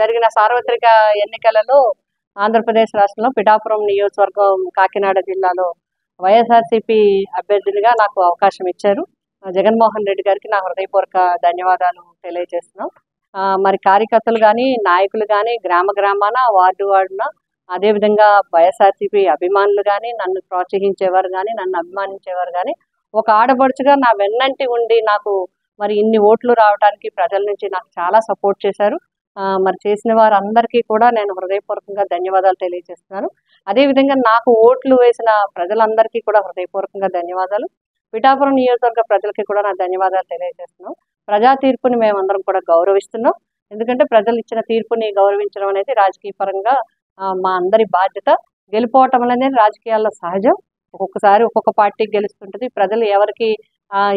జరిగిన సార్వత్రిక ఎన్నికలలో ఆంధ్రప్రదేశ్ రాష్ట్రంలో పిఠాపురం నియోజకవర్గం కాకినాడ జిల్లాలో వైఎస్ఆర్సీపీ అభ్యర్థినిగా నాకు అవకాశం ఇచ్చారు. జగన్మోహన్ రెడ్డి గారికి నా హృదయపూర్వక ధన్యవాదాలు తెలియజేస్తున్నాం. మరి కార్యకర్తలు కానీ, నాయకులు కానీ, గ్రామ గ్రామాన, వార్డు వార్డున, అదేవిధంగా వైఎస్ఆర్సీపీ అభిమానులు కానీ, నన్ను ప్రోత్సహించేవారు కానీ, నన్ను అభిమానించేవారు కానీ, ఒక ఆడపడుచుగా నా వెన్నంటి ఉండి నాకు మరి ఇన్ని ఓట్లు రావడానికి ప్రజల నుంచి నాకు చాలా సపోర్ట్ చేశారు. మరి చేసిన వారందరికీ కూడా నేను హృదయపూర్వకంగా ధన్యవాదాలు తెలియజేస్తున్నాను. అదేవిధంగా నాకు ఓట్లు వేసిన ప్రజలందరికీ కూడా హృదయపూర్వకంగా ధన్యవాదాలు. పిఠాపురం నియోజకవర్గ ప్రజలకి కూడా నా ధన్యవాదాలు తెలియజేస్తున్నాం. ప్రజా తీర్పుని మేమందరం కూడా గౌరవిస్తున్నాం. ఎందుకంటే ప్రజలు ఇచ్చిన తీర్పుని గౌరవించడం అనేది రాజకీయ పరంగా మా అందరి బాధ్యత. గెలుపోవటం అనేది రాజకీయాల్లో సహజం. ఒక్కొక్కసారి ఒక్కొక్క పార్టీ గెలుస్తుంటుంది. ప్రజలు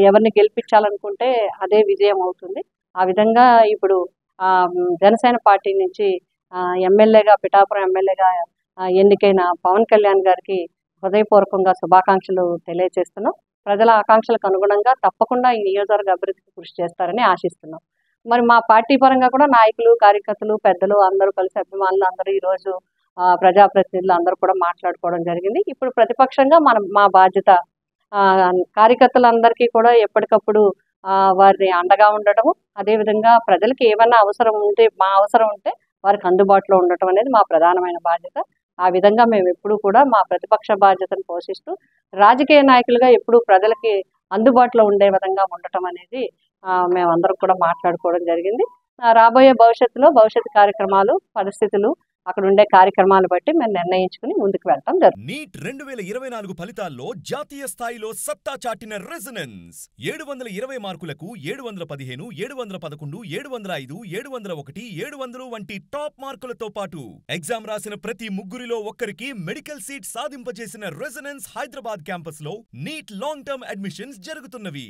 ఎవరిని గెలిపించాలనుకుంటే అదే విజయం అవుతుంది. ఆ విధంగా ఇప్పుడు జనసేన పార్టీ నుంచి ఎమ్మెల్యేగా, పిఠాపురం ఎమ్మెల్యేగా ఎన్నికైన పవన్ కళ్యాణ్ గారికి హృదయపూర్వకంగా శుభాకాంక్షలు తెలియజేస్తున్నాం. ప్రజల ఆకాంక్షలకు అనుగుణంగా తప్పకుండా ఈ నియోజకవర్గ అభివృద్ధికి కృషి చేస్తారని ఆశిస్తున్నాం. మరి మా పార్టీ పరంగా కూడా నాయకులు, కార్యకర్తలు, పెద్దలు అందరూ కలిసి, అభిమానులు అందరూ ఈరోజు ప్రజాప్రతినిధులు అందరూ కూడా మాట్లాడుకోవడం జరిగింది. ఇప్పుడు ప్రతిపక్షంగా మా బాధ్యత కార్యకర్తలందరికీ కూడా ఎప్పటికప్పుడు వారిని అండగా ఉండటము, అదేవిధంగా ప్రజలకి ఏమన్నా అవసరం ఉంటే, మా అవసరం ఉంటే వారికి అందుబాటులో ఉండటం అనేది మా ప్రధానమైన బాధ్యత. ఆ విధంగా మేము ఎప్పుడూ కూడా మా ప్రతిపక్ష బాధ్యతను పోషిస్తూ రాజకీయ నాయకులుగా ఎప్పుడూ ప్రజలకి అందుబాటులో ఉండే విధంగా ఉండటం అనేది మేమందరం కూడా మాట్లాడుకోవడం జరిగింది. రాబోయే భవిష్యత్తు కార్యక్రమాలు, పరిస్థితులు, అక్కడ ఉండే కార్యక్రమాలు బట్టి మేము నిర్ణయించుకుని ముందుకు వెళ్తాం జరుగుతుంది. నీట్ 2024 ఫలితాల్లో జాతీయ స్థాయిలో సత్తా చాటిన రెజొనెన్స్ 720 మార్కులకు 715, 711, 705, 701, 700 వంటి టాప్ మార్కులతో పాటు ఎగ్జామ్ రాసిన ప్రతి ముగ్గురిలో ఒక్కరికి మెడికల్ సీట్ సాధింపజేసిన రెజొనెన్స్ హైదరాబాద్ క్యాంపస్ లో నీట్ లాంగ్ టర్మ్ అడ్మిషన్స్ జరుగుతున్నవి.